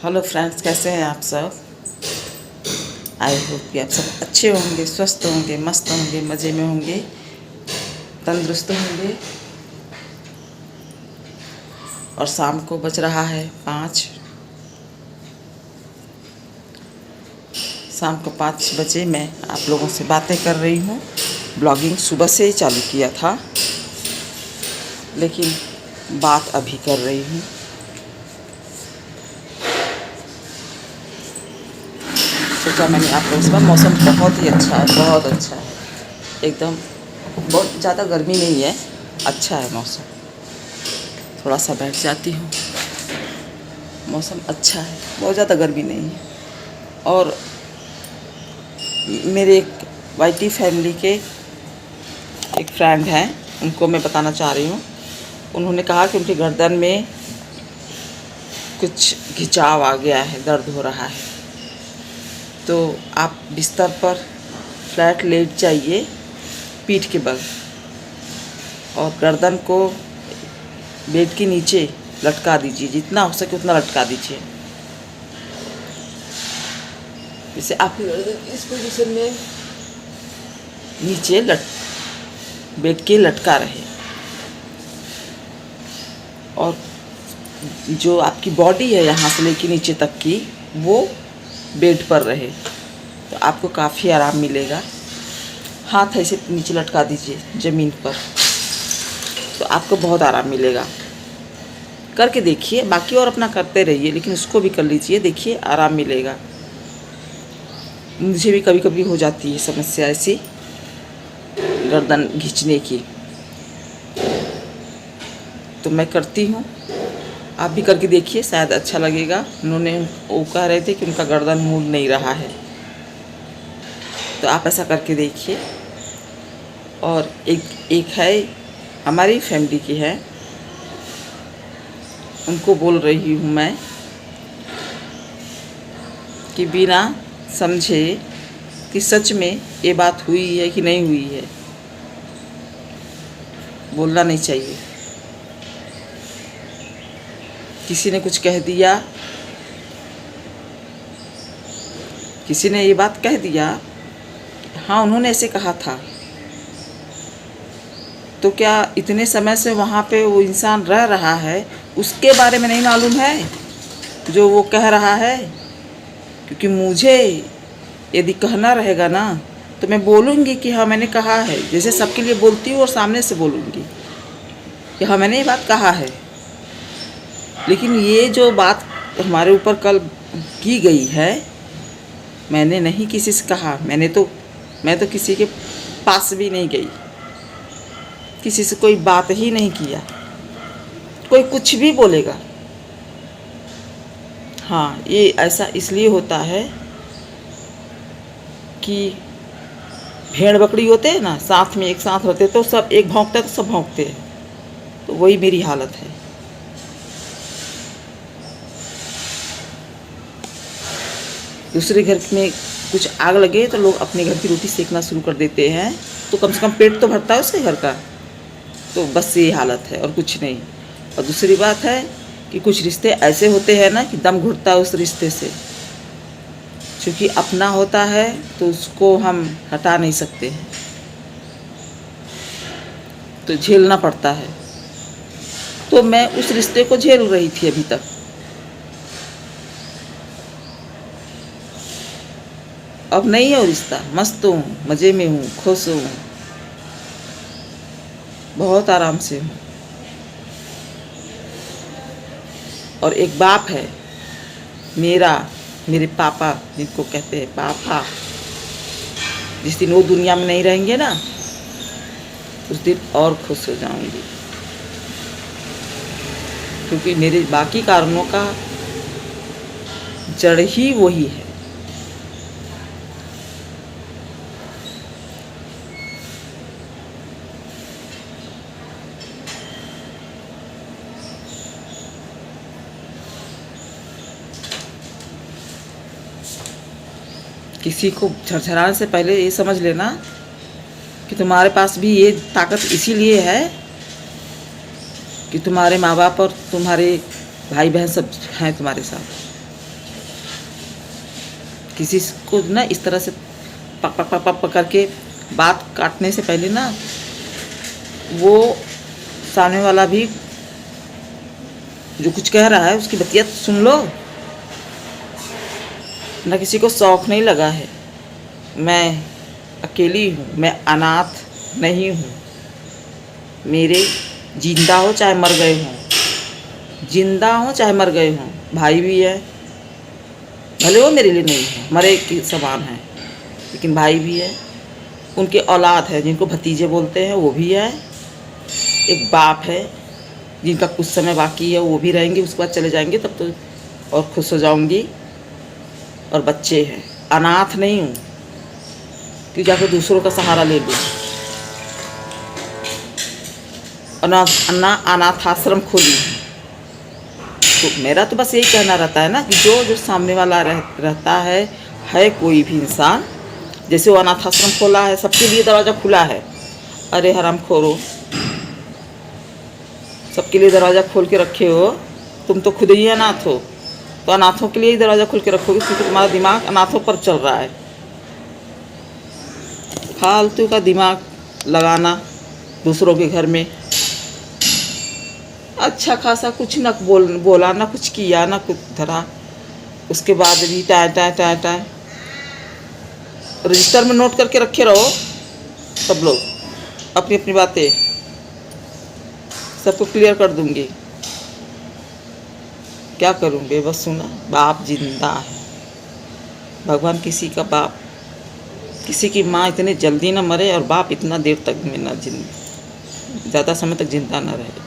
Hello friends, कैसे हैं आप सब। आई होप कि आप सब अच्छे होंगे, स्वस्थ होंगे, मस्त होंगे, मज़े में होंगे, तंदुरुस्त होंगे। और शाम को बज रहा है 5। शाम को 5 बजे मैं आप लोगों से बातें कर रही हूँ। ब्लॉगिंग सुबह से ही चालू किया था, लेकिन बात अभी कर रही हूँ। सोचा मैंने आप लोगों से। मौसम बहुत ही अच्छा है, बहुत अच्छा है एकदम। बहुत ज़्यादा गर्मी नहीं है, अच्छा है मौसम। थोड़ा सा बैठ जाती हूँ। मौसम अच्छा है, बहुत ज़्यादा गर्मी नहीं है। और मेरे एक वाईटी फैमिली के एक फ्रेंड हैं, उनको मैं बताना चाह रही हूँ। उन्होंने कहा कि उनकी गर्दन में कुछ खिंचाव आ गया है, दर्द हो रहा है। तो आप बिस्तर पर फ्लैट लेट जाइए पीठ के बल, और गर्दन को बेड के नीचे लटका दीजिए, जितना हो सके उतना लटका दीजिए। जैसे आपकी गर्दन इस पोजीशन में नीचे बेड के लटका रहे, और जो आपकी बॉडी है यहाँ से लेके नीचे तक की, वो बेड पर रहे, तो आपको काफ़ी आराम मिलेगा। हाथ ऐसे नीचे लटका दीजिए ज़मीन पर, तो आपको बहुत आराम मिलेगा। करके देखिए, बाकी और अपना करते रहिए, लेकिन उसको भी कर लीजिए, देखिए आराम मिलेगा। मुझे भी कभी कभी हो जाती है समस्या ऐसी, गर्दन खींचने की, तो मैं करती हूँ। आप भी करके देखिए, शायद अच्छा लगेगा। उन्होंने वो कह रहे थे कि उनका गर्दन मुड़ नहीं रहा है, तो आप ऐसा करके देखिए। और एक है, हमारी फैमिली की है, उनको बोल रही हूँ मैं कि बिना समझे कि सच में ये बात हुई है कि नहीं हुई है, बोलना नहीं चाहिए। किसी ने कुछ कह दिया, किसी ने ये बात कह दिया, हाँ उन्होंने ऐसे कहा था, तो क्या इतने समय से वहाँ पे वो इंसान रह रहा है, उसके बारे में नहीं मालूम है जो वो कह रहा है? क्योंकि मुझे यदि कहना रहेगा ना, तो मैं बोलूँगी कि हाँ मैंने कहा है, जैसे सबके लिए बोलती हूँ, और सामने से बोलूँगी कि हाँ मैंने ये बात कहा है। लेकिन ये जो बात हमारे ऊपर कल की गई है, मैंने नहीं किसी से कहा। मैं तो किसी के पास भी नहीं गई, किसी से कोई बात ही नहीं किया। कोई कुछ भी बोलेगा, हाँ ये ऐसा इसलिए होता है कि भेड़ बकरी होते हैं ना, साथ में एक साथ रहते, तो सब एक भौंकता है तो सब भौंकते हैं, तो वही मेरी हालत है। दूसरे घर में कुछ आग लगे तो लोग अपने घर की रोटी सेकना शुरू कर देते हैं, तो कम से कम पेट तो भरता है उसके घर का। तो बस ये हालत है और कुछ नहीं। और दूसरी बात है कि कुछ रिश्ते ऐसे होते हैं ना कि दम घुटता है उस रिश्ते से, क्योंकि अपना होता है तो उसको हम हटा नहीं सकते हैं, तो झेलना पड़ता है। तो मैं उस रिश्ते को झेल रही थी अभी तक। अब नहीं है वो रिश्ता, मस्त हूँ, मज़े में हूँ, खुश हूँ, बहुत आराम से हूँ। और एक बाप है मेरे पापा, जिनको कहते हैं पापा, जिस दिन वो दुनिया में नहीं रहेंगे ना, उस दिन और खुश हो जाऊंगी, क्योंकि मेरे बाकी कारणों का जड़ ही वही है। किसी को झरझराने से पहले ये समझ लेना कि तुम्हारे पास भी ये ताकत इसीलिए है कि तुम्हारे माँ बाप और तुम्हारे भाई बहन सब हैं तुम्हारे साथ। किसी को ना इस तरह से पक पक पक पक पक करके बात काटने से पहले ना वो सामने वाला भी जो कुछ कह रहा है उसकी बतिया सुन लो ना। किसी को शौक़ नहीं लगा है। मैं अकेली हूँ, मैं अनाथ नहीं हूँ। मेरे जिंदा हो चाहे मर गए हों, जिंदा हो चाहे मर गए हों, भाई भी है, भले वो मेरे लिए नहीं है, मरे के समान है, लेकिन भाई भी है। उनके औलाद है जिनको भतीजे बोलते हैं, वो भी है। एक बाप है जिनका कुछ समय बाकी है, वो भी रहेंगे, उसके बाद चले जाएंगे, तब तो और खुश हो जाऊंगी। और बच्चे हैं, अनाथ नहीं हूँ कि जाकर दूसरों का सहारा ले लूँ। अनाथ आश्रम खोली है। तो मेरा तो बस यही कहना रहता है ना कि जो सामने वाला रहता है कोई भी इंसान, जैसे वो अनाथ आश्रम खोला है, सबके लिए दरवाज़ा खुला है। अरे हरामखोरो, सबके लिए दरवाज़ा खोल के रखे हो, तुम तो खुद ही अनाथ हो, तो अनाथों के लिए ही दरवाज़ा खोल के रखोगे, क्योंकि तुम्हारा दिमाग अनाथों पर चल रहा है। फालतू का दिमाग लगाना दूसरों के घर में। अच्छा खासा कुछ न बोला, ना कुछ किया, ना कुछ धरा, उसके बाद भी टाय रजिस्टर में नोट करके रखे रहो सब लोग अपनी अपनी बातें, सबको क्लियर कर दूंगी। क्या करूँगे, बस सुना, बाप जिंदा है। भगवान किसी का बाप, किसी की माँ इतने जल्दी ना मरे और बाप इतना देर तक में ना ज़्यादा समय तक जिंदा ना रहे।